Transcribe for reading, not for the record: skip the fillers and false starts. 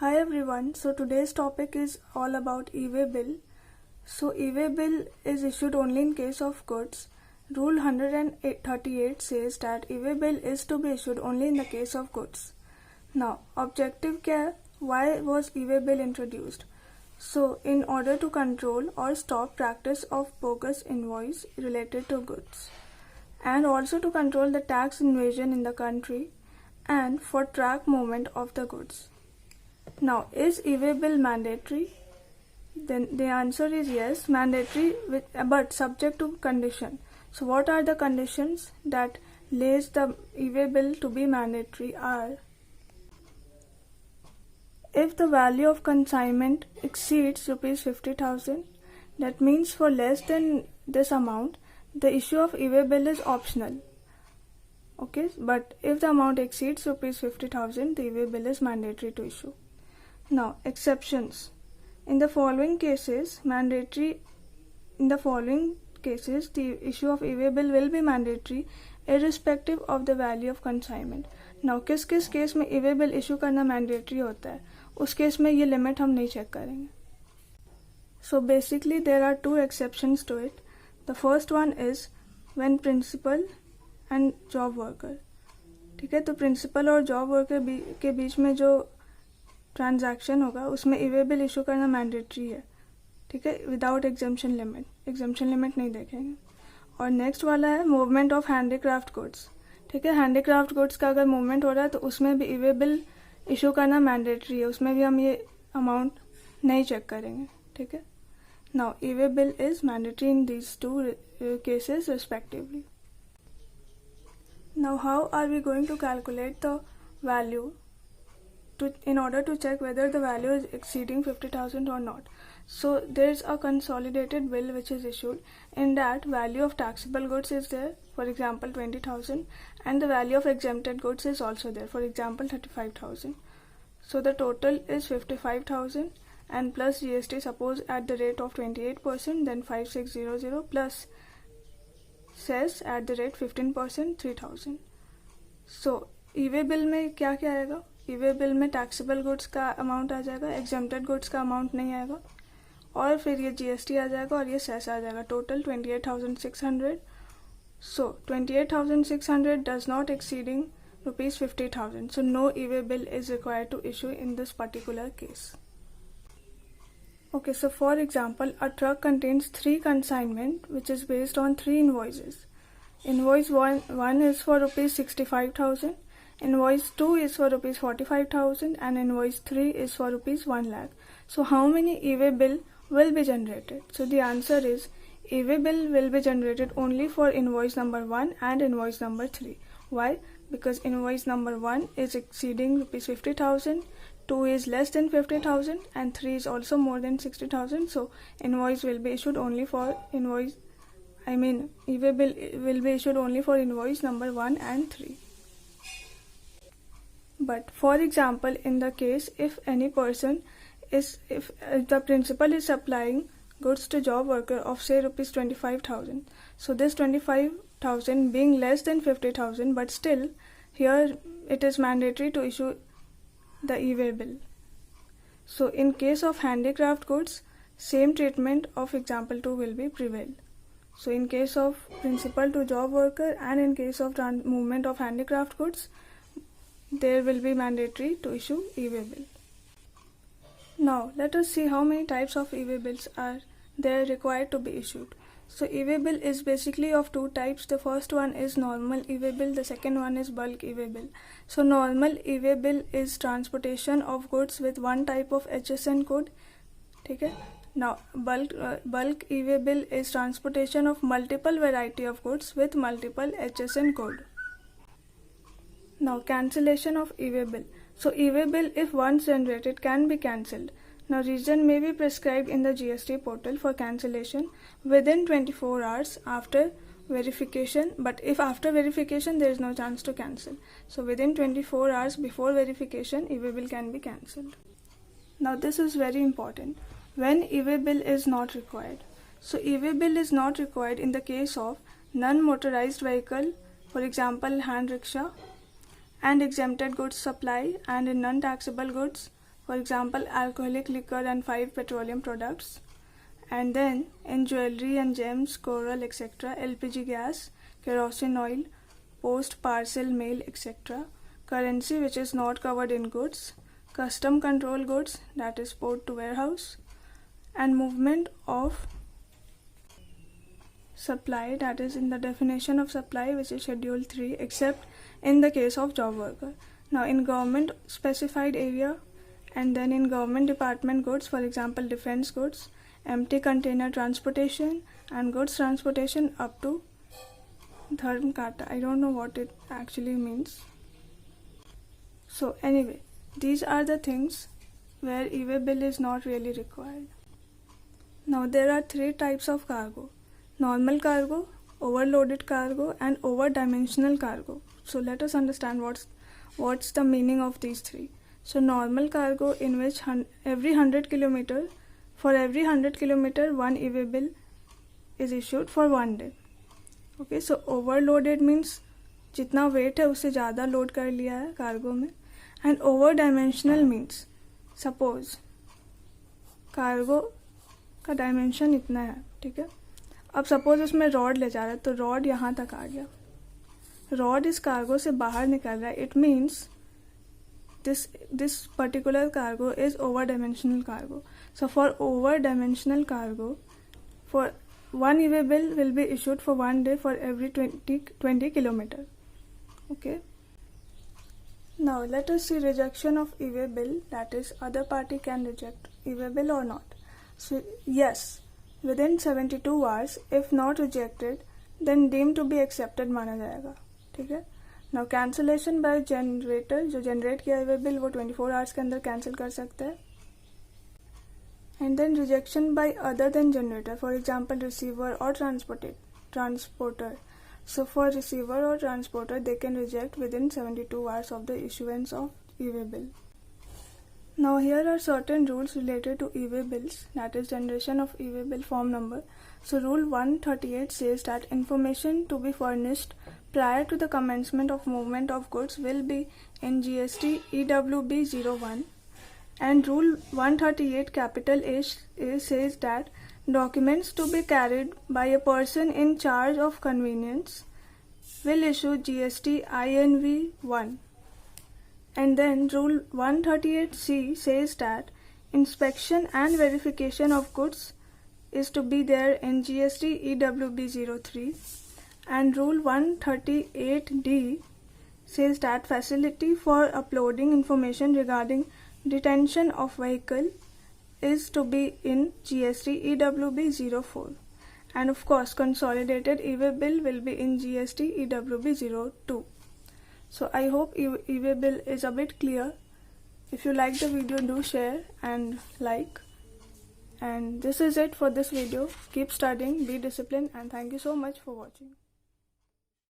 Hi everyone, so today's topic is all about e-way bill. So e-way bill is issued only in case of goods. Rule 138 says that e-way bill is to be issued only in the case of goods. Now, objective क्या है? Why was e-way bill introduced? So, in order to control or stop practice of bogus invoice related to goods, and also to control the tax invasion in the country, and for track movement of the goods. Now, is e-way bill mandatory? Then the answer is yes, mandatory, but subject to condition. So, what are the conditions that lays the e-way bill to be mandatory are: if the value of consignment exceeds rupees 50,000, that means for less than this amount, the issue of e-way bill is optional. Okay, but if the amount exceeds rupees 50,000, the e-way bill is mandatory to issue. Now, exceptions. In the following cases, the issue of e-way bill will be mandatory irrespective of the value of consignment. Now, किस case में e-way bill issue करना mandatory होता है, उस case में ये limit हम नहीं check करेंगे. So basically there are two exceptions to it. The first one is when principal and job worker. ठीक है, तो principal और job worker के बीच में जो ट्रांजैक्शन होगा उसमें ई-वे बिल इशू करना मैंडेटरी है. ठीक है, विदाउट एग्जेम्पशन लिमिट नहीं देखेंगे. और नेक्स्ट वाला है मूवमेंट ऑफ हैंडीक्राफ्ट गुड्स. ठीक है, हैंडीक्राफ्ट गुड्स का अगर मूवमेंट हो रहा है तो उसमें भी ई-वे बिल इशू करना मैंडेटरी है. उसमें भी हम ये अमाउंट नहीं चेक करेंगे. ठीक है, now e-way bill is mandatory in these two cases respectively. Now how are we going to calculate the value in order to check whether the value is exceeding 50,000 or not? So there is a consolidated bill which is issued. In that, value of taxable goods is there, for example 20,000, and the value of exempted goods is also there, for example 35,000. So the total is 55,000 and plus GST, suppose at the rate of 28%, then 5600 plus cess at the rate 15%, 3,000. So e-way bill में क्या क्या आएगा? E-way bill में taxable goods का amount आ जाएगा, exempted goods का amount नहीं आएगा, और फिर ये जीएसटी आ जाएगा और ये सेस आ जाएगा. Total 28,600. So 28,600 does not exceeding rupees 50,000. So no e-way bill is required to issue in this particular case. Okay, so for example, a truck contains 3 consignment which is based on 3 invoices. Invoice 1 is for rupees 65,000. Invoice 2 is for rupees 45,000 and invoice 3 is for rupees 1 lakh. So how many e-way bill will be generated? So the answer is e-way bill will be generated only for invoice number 1 and invoice number 3. Why? Because invoice number 1 is exceeding rupees 50,000, 2 is less than 50,000 and 3 is also more than 60,000. So invoice will be issued only for e-way bill will be issued only for invoice number 1 and 3. But for example, in the case if the principal is supplying goods to job worker of say rupees 25,000, so this 25,000 being less than 50,000, but still here it is mandatory to issue the e-way bill. So in case of handicraft goods, same treatment of example 2 will be prevail. So in case of principal to job worker and in case of movement of handicraft goods, there will be mandatory to issue e-way bill. Now let us see how many types of e-way bills are there required to be issued. So e-way bill is basically of 2 types. The first one is normal e-way bill, the second one is bulk e-way bill. So normal e-way bill is transportation of goods with one type of HSN code. Okay? Now bulk e-way bill is transportation of multiple variety of goods with multiple HSN code. Now cancellation of e-way bill. So e-way bill if once generated can be cancelled. Now reason may be prescribed in the GST portal for cancellation within 24 hours after verification, but if after verification there is no chance to cancel. So within 24 hours before verification, e-way bill can be cancelled. Now this is very important. When e-way bill is not required. So e-way bill is not required in the case of non-motorized vehicle, for example hand rickshaw, and exempted goods supply, and in non-taxable goods for example alcoholic liquor and 5 petroleum products. And then in jewelry and gems, coral, etc., LPG gas, kerosene oil, post parcel mail, etc., currency which is not covered in goods, custom control goods, that is port to warehouse, and movement of supply, that is in the definition of supply, which is schedule 3, except in the case of job worker. Now in government specified area and then in government department goods, for example defense goods, empty container transportation and goods transportation up to dharm kata. I don't know what it actually means. So anyway, these are the things where e-way bill is not really required. Now there are 3 types of cargo: normal cargo, overloaded cargo, and over-dimensional cargo. So let us understand what's the meaning of these 3. So normal cargo, in which every 100 kilometer, for every 100 kilometer one e-way bill is issued for 1 day. Okay, so overloaded means जितना weight है उससे ज़्यादा load कर लिया है cargo में. And over-dimensional means suppose cargo का dimension इतना है, ठीक है. अब सपोज उसमें रॉड ले जा रहा है तो रॉड यहाँ तक आ गया, रॉड इस कार्गो से बाहर निकल रहा है. It means this particular cargo is over dimensional cargo. So for over dimensional cargo, for one e-way bill will be issued for 1 day for every 20 kilometer. Okay. Now let us see rejection of e-way bill, that is other party can reject e-way bill or not. So yes, within 72 hours, if not rejected, then deemed to be accepted माना जाएगा, ठीक है. Now cancellation by generator, जो generate किया e-way bill वो 24 hours के अंदर cancel कर सकता है. And then rejection by other than generator, for example receiver or transporter. So for receiver or transporter, they can reject within 72 hours of the issuance of e-way bill. Now here are certain rules related to e-way bills, that is generation of e-way bill form number. So rule 138 says that information to be furnished prior to the commencement of movement of goods will be in GST EWB 01. And rule 138 capital A says that documents to be carried by a person in charge of conveyance will issue GST INV 1. And then rule 138C says that inspection and verification of goods is to be there in GST EWB 03. And rule 138D says that facility for uploading information regarding detention of vehicle is to be in GST EWB 04. And of course consolidated e-way bill will be in GST EWB 02. So I hope e-way bill is a bit clear. If you like the video, do share and like. And this is it for this video. Keep studying, be disciplined, and thank you so much for watching.